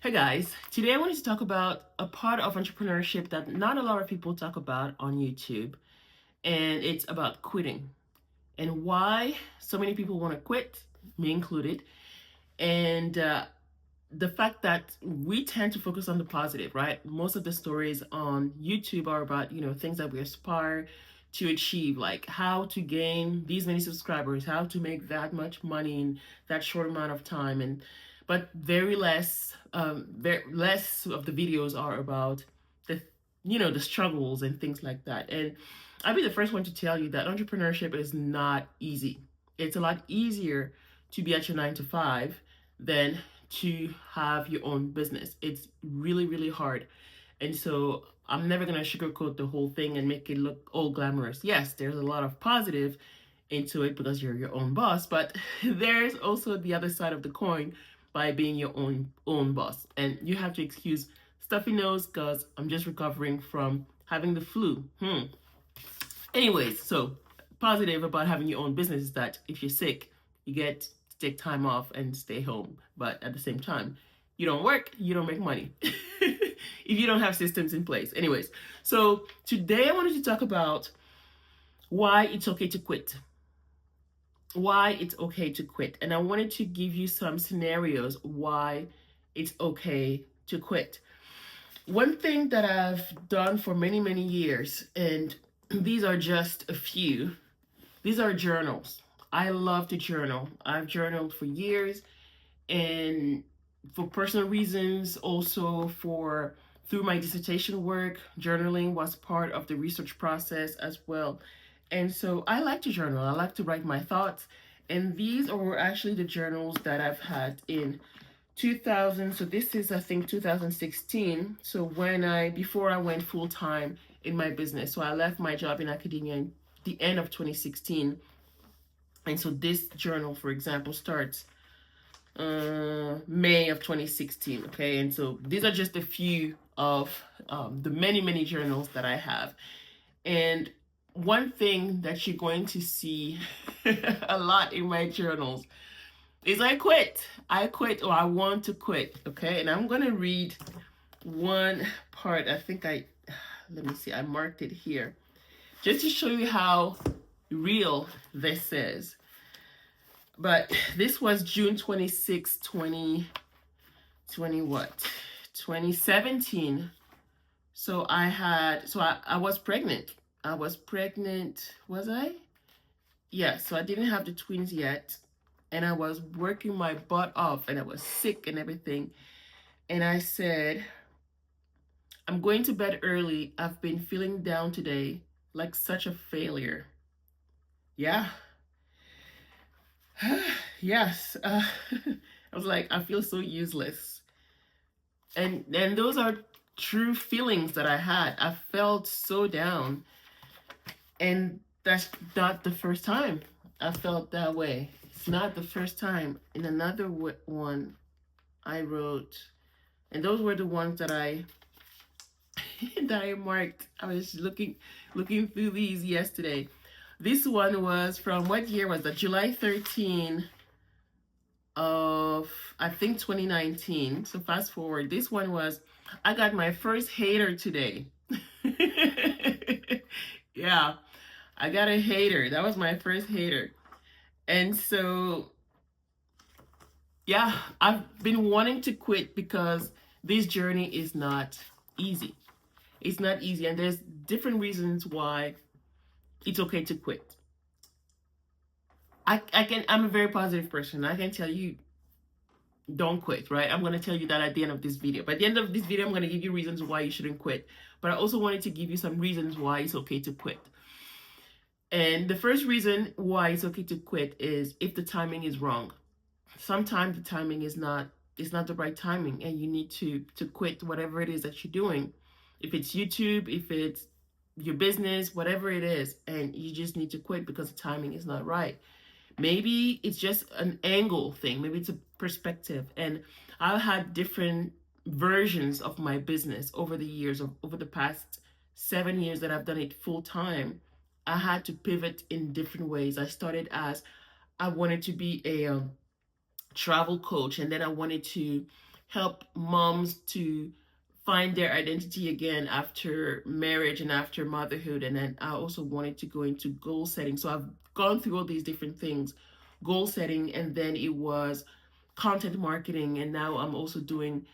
Hey guys, today I wanted to talk about a part of entrepreneurship that not a lot of people talk about on YouTube, and it's about quitting and why so many people want to quit, me included, and the fact that we tend to focus on the positive, right? Most of the stories on YouTube are about, things that we aspire to achieve, like how to gain these many subscribers, how to make that much money in that short amount of time, and but very less of the videos are about the, the struggles and things like that. And I'll be the first one to tell you that entrepreneurship is not easy. It's a lot easier to be at your 9 to 5 than to have your own business. It's really, really hard. And so I'm never going to sugarcoat the whole thing and make it look all glamorous. Yes, there's a lot of positive into it because you're your own boss, but there's also the other side of the coin by being your own boss. And you have to excuse stuffy nose because I'm just recovering from having the flu. Anyways, so positive about having your own business is that if you're sick, you get to take time off and stay home. But at the same time, you don't work, you don't make money if you don't have systems in place. Anyways, so today I wanted to talk about why it's okay to quit. Why it's okay to quit. And I wanted to give you some scenarios why it's okay to quit. One thing that I've done for many, many years, and these are just a few, these are journals. I love to journal. I've journaled for years, and for personal reasons, also for through my dissertation work, journaling was part of the research process as well. And so I like to journal. I like to write my thoughts. And these are actually the journals that I've had in 2000. So this is, I think, 2016. So before I went full time in my business. So I left my job in academia in the end of 2016. And so this journal, for example, starts May of 2016. Okay. And so these are just a few of the many, many journals that I have. And one thing that you're going to see a lot in my journals is I quit. I quit, or I want to quit. Okay. And I'm going to read one part. Let me see, I marked it here just to show you how real this is. But this was June 26, 2020, what? 2017. So I was pregnant. Was I? Yeah, so I didn't have the twins yet. And I was working my butt off and I was sick and everything. And I said, I'm going to bed early. I've been feeling down today, like such a failure. Yeah. Yes. I was like, I feel so useless. And those are true feelings that I had. I felt so down. And that's not the first time I felt that way. It's not the first time. In another one I wrote, and those were the ones that I that I marked. I was looking through these yesterday. This one was from, what year was that? July 13 of, I think, 2019. So fast forward. This one was, I got my first hater today. Yeah, I got a hater. That was my first hater. And so, yeah, I've been wanting to quit because this journey is not easy. It's not easy, and there's different reasons why it's okay to quit. I'm a very positive person. I can tell you, don't quit, right? I'm going to tell you that at the end of this video. But at the end of this video, I'm going to give you reasons why you shouldn't quit. But I also wanted to give you some reasons why it's okay to quit. And the first reason why it's okay to quit is if the timing is wrong. Sometimes the timing is not the right timing, and you need to quit whatever it is that you're doing. If it's YouTube, if it's your business, whatever it is, and you just need to quit because the timing is not right. Maybe it's just an angle thing. Maybe it's a perspective. And I've had different versions of my business over the years, over the past 7 years that I've done it full time. I had to pivot in different ways. I started as, I wanted to be a travel coach, and then I wanted to help moms to find their identity again after marriage and after motherhood. And then I also wanted to go into goal setting. So I've gone through all these different things, goal setting, and then it was content marketing, and now I'm also doing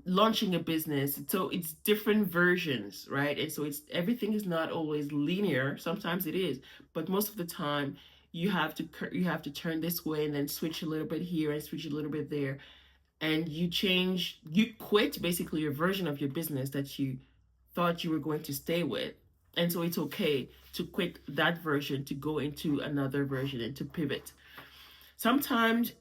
launching a business. So it's different versions, right? And so it's everything is not always linear. Sometimes it is, but most of the time you have to turn this way and then switch a little bit here and switch a little bit there, and you quit basically your version of your business that you thought you were going to stay with. And so it's okay to quit that version to go into another version and to pivot. Sometimes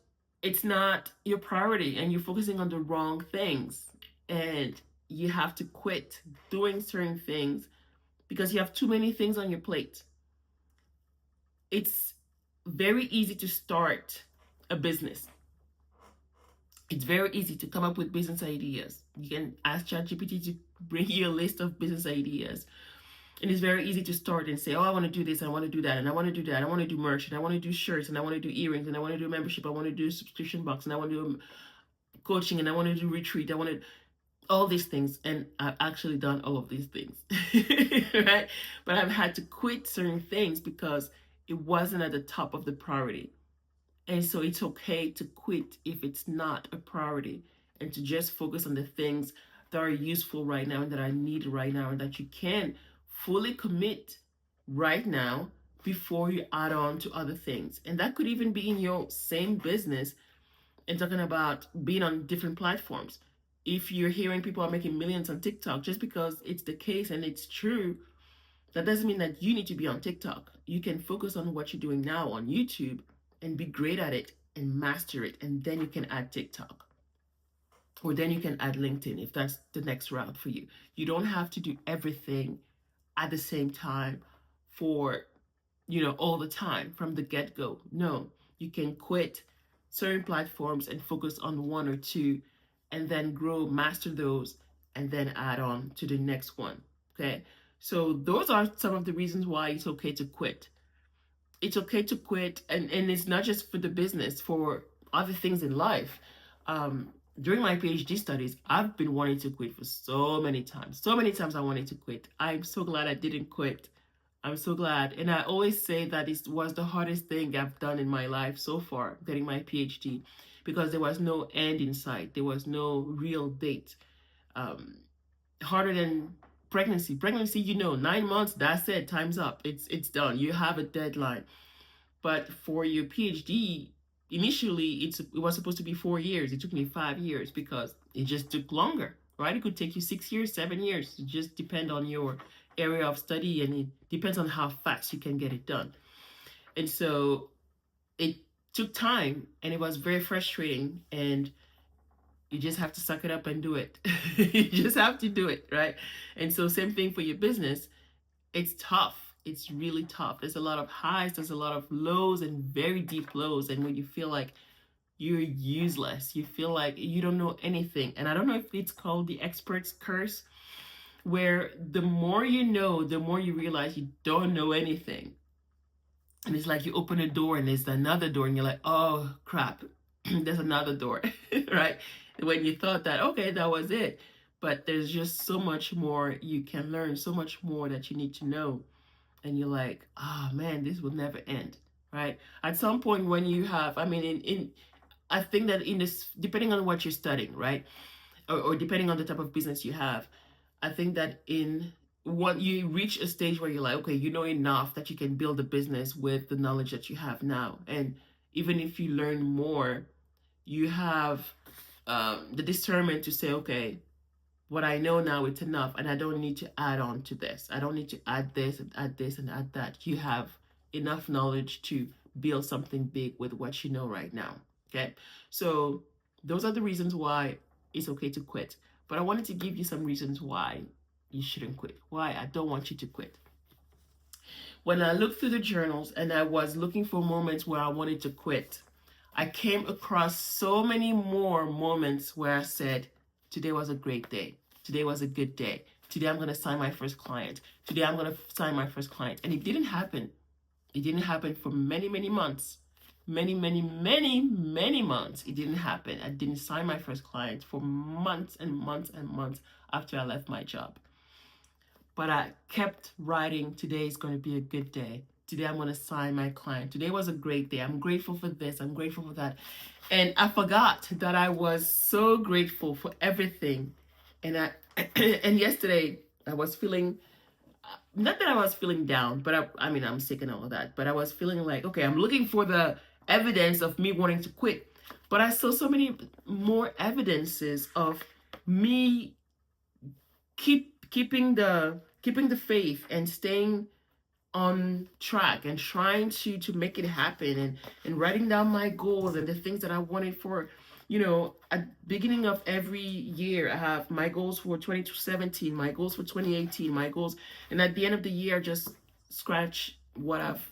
it's not your priority and you're focusing on the wrong things, and you have to quit doing certain things because you have too many things on your plate. It's very easy to start a business. It's very easy to come up with business ideas. You can ask ChatGPT to bring you a list of business ideas. And it's very easy to start and say, oh, I want to do this, I want to do that, and I want to do that. I want to do merch, and I want to do shirts, and I want to do earrings, and I want to do membership, I want to do subscription box, and I want to do coaching, and I want to do retreat. I want to all these things. And I've actually done all of these things, right? But I've had to quit certain things because it wasn't at the top of the priority. And so it's okay to quit if it's not a priority, and to just focus on the things that are useful right now and that are needed right now and that you can fully commit right now before you add on to other things. And that could even be in your same business, and talking about being on different platforms. If you're hearing people are making millions on TikTok, just because it's the case and it's true, that doesn't mean that you need to be on TikTok. You can focus on what you're doing now on YouTube and be great at it and master it, and then you can add TikTok. Or then you can add LinkedIn if that's the next route for you. You don't have to do everything at the same time for, all the time from the get-go. No, you can quit certain platforms and focus on one or two, and then grow, master those, and then add on to the next one. Okay, so those are some of the reasons why it's okay to quit. It's okay to quit, and it's not just for the business, for other things in life. During my PhD studies, I've been wanting to quit for so many times. So many times I wanted to quit. I'm so glad I didn't quit. I'm so glad. And I always say that it was the hardest thing I've done in my life so far, getting my PhD, because there was no end in sight. There was no real date. Harder than pregnancy. Pregnancy, 9 months, that's it, time's up. It's done. You have a deadline. But for your PhD, initially it was supposed to be 4 years. It took me 5 years because it just took longer, right? It could take you 6 years, 7 years. It just depends on your area of study, and it depends on how fast you can get it done. And so it took time, and it was very frustrating, and you just have to suck it up and do it. You just have to do it, right? And so same thing for your business. It's tough. It's really tough. There's a lot of highs, there's a lot of lows, and very deep lows. And when you feel like you're useless, you feel like you don't know anything. And I don't know if it's called the expert's curse, where the more you know, the more you realize you don't know anything. And it's like you open a door and there's another door, and you're like, oh crap, there's another door, right? When you thought that, okay, that was it. But there's just so much more you can learn, so much more that you need to know. And you're like, oh man, this will never end, right? At some point when you have, I think that in this, depending on what you're studying, right? Or depending on the type of business you have, I think that in what you reach a stage where you're like, okay, you know enough that you can build a business with the knowledge that you have now. And even if you learn more, you have the discernment to say, okay, what I know now, it's enough, and I don't need to add on to this. I don't need to add this and add this and add that. You have enough knowledge to build something big with what you know right now. Okay, so those are the reasons why it's okay to quit. But I wanted to give you some reasons why you shouldn't quit, why I don't want you to quit. When I looked through the journals and I was looking for moments where I wanted to quit, I came across so many more moments where I said, today was a great day. Today was a good day. Today I'm going to sign my first client. Today I'm going to sign my first client. And it didn't happen. It didn't happen for many, many months. many months, it didn't happen. I didn't sign my first client for months and months and months after I left my job. But I kept writing, today is going to be a good day. Today I'm going to sign my client. Today was a great day. I'm grateful for this. I'm grateful for that. And I forgot that I was so grateful for everything. And and yesterday I was feeling, not that I was feeling down, but I mean, I'm sick and all of that, but I was feeling like, okay, I'm looking for the evidence of me wanting to quit. But I saw so many more evidences of me keeping the faith and staying on track and trying to make it happen, and writing down my goals and the things that I wanted for, at beginning of every year. I have my goals for 2017, my goals for 2018, my goals, and at the end of the year, just scratch what I've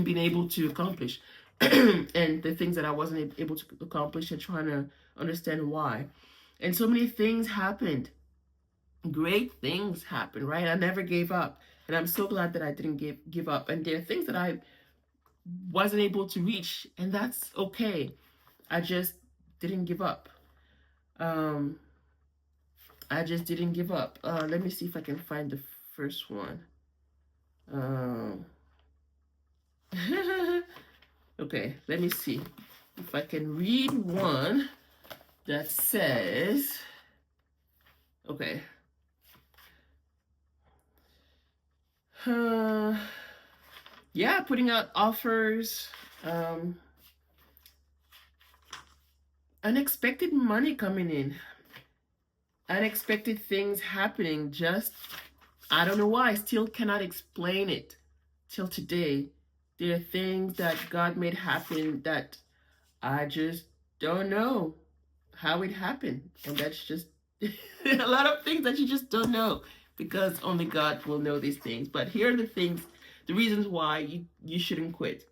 been able to accomplish and the things that I wasn't able to accomplish, and trying to understand why. And so many things happened. Great things happened, right? I never gave up. And I'm so glad that I didn't give up. And there are things that I wasn't able to reach, and that's okay. I just didn't give up. I just didn't give up. Let me see if I can find the first one. Okay, let me see if I can read one that says, okay. Yeah, putting out offers, unexpected money coming in, unexpected things happening. Just, I don't know why, I still cannot explain it till today. There are things that God made happen that I just don't know how it happened. And that's just a lot of things that you just don't know, because only God will know these things. But here are the things, the reasons why you shouldn't quit.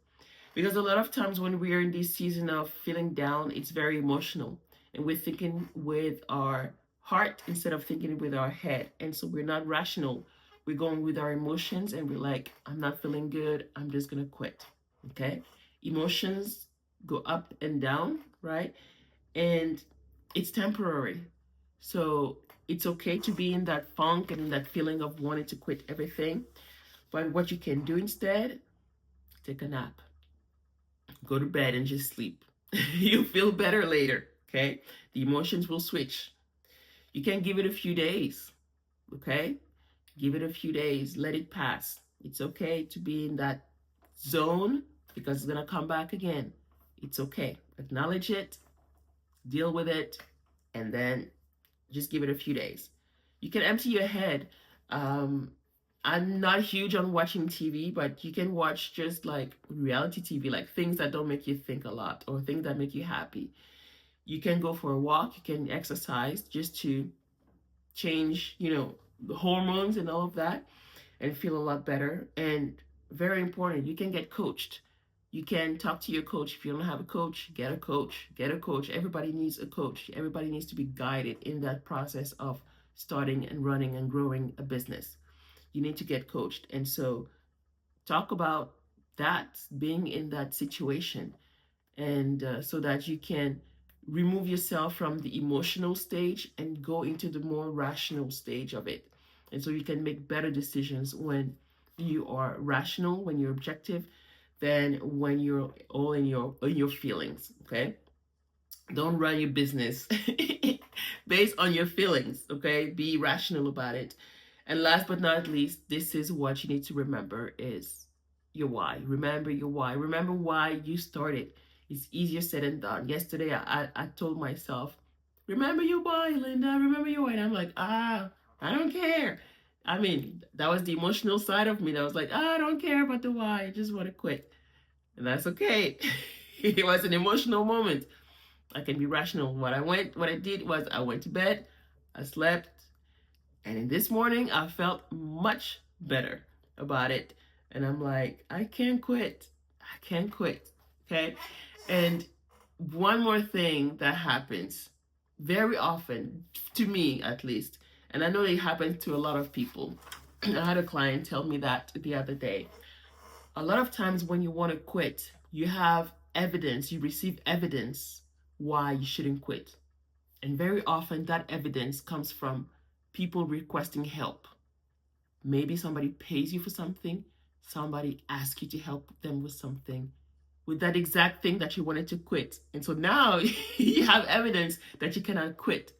Because a lot of times when we're in this season of feeling down, it's very emotional. And we're thinking with our heart instead of thinking with our head. And so we're not rational. We're going with our emotions, and we're like, I'm not feeling good, I'm just going to quit. Okay? Emotions go up and down, right? And it's temporary. So it's okay to be in that funk and in that feeling of wanting to quit everything. But what you can do instead, take a nap. Go to bed and just sleep. You'll feel better later, okay? The emotions will switch. You can give it a few days, okay? Give it a few days. Let it pass. It's okay to be in that zone, because it's going to come back again. It's okay. Acknowledge it, deal with it, and then just give it a few days. You can empty your head. I'm not huge on watching TV, but you can watch just like reality TV, like things that don't make you think a lot or things that make you happy. You can go for a walk, you can exercise just to change, the hormones and all of that, and feel a lot better. And very important, you can get coached. You can talk to your coach. If you don't have a coach, get a coach. Get a coach. Everybody needs a coach. Everybody needs to be guided in that process of starting and running and growing a business. You need to get coached. And so talk about that, being in that situation, and so that you can remove yourself from the emotional stage and go into the more rational stage of it. And so you can make better decisions when you are rational, when you're objective, than when you're all in your feelings. Okay, don't run your business based on your feelings. Okay, be rational about it. And last but not least, this is what you need to remember is your why. Remember your why. Remember why you started. It's easier said than done. Yesterday, I told myself, remember your why, Linda. Remember your why. And I'm like, I don't care. I mean, that was the emotional side of me that was like, I don't care about the why. I just want to quit. And that's okay. It was an emotional moment. I can be rational. What I did was I went to bed, I slept, and in this morning I felt much better about it. And I'm like, I can't quit. I can't quit. Okay? And one more thing that happens very often, to me at least, and I know it happens to a lot of people. I had a client tell me that the other day. A lot of times when you want to quit, you have evidence, you receive evidence why you shouldn't quit. And very often that evidence comes from people requesting help. Maybe somebody pays you for something, somebody asks you to help them with something, with that exact thing that you wanted to quit. And so now you have evidence that you cannot quit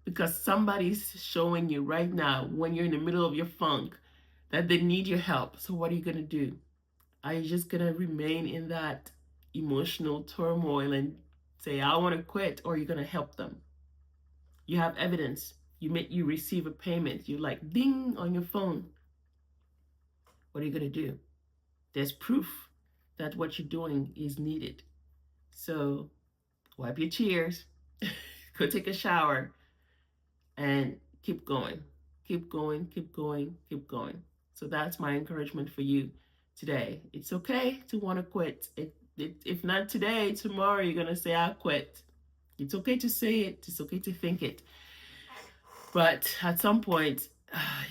because somebody's showing you right now when you're in the middle of your funk that they need your help. So what are you going to do? Are you just going to remain in that emotional turmoil and say, I want to quit, or are you going to help them? You have evidence. You receive a payment. You like ding on your phone. What are you going to do? There's proof that what you're doing is needed. So wipe your tears, go take a shower, and keep going. Keep going, keep going, keep going. So that's my encouragement for you today. It's okay to want to quit. If not today, tomorrow you're going to say, I quit. It's okay to say it. It's okay to think it. But at some point,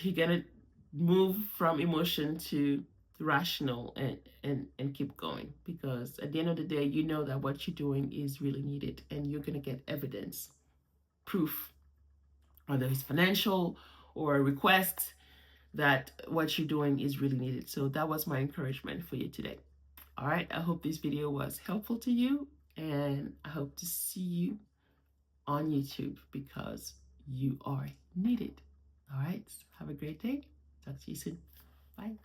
you're going to move from emotion to rational and keep going, because at the end of the day, you know that what you're doing is really needed and you're going to get evidence, proof, whether it's financial or a request, that what you're doing is really needed. So that was my encouragement for you today. All right, I hope this video was helpful to you, and I hope to see you on YouTube because you are needed. All right, have a great day. Talk to you soon. Bye.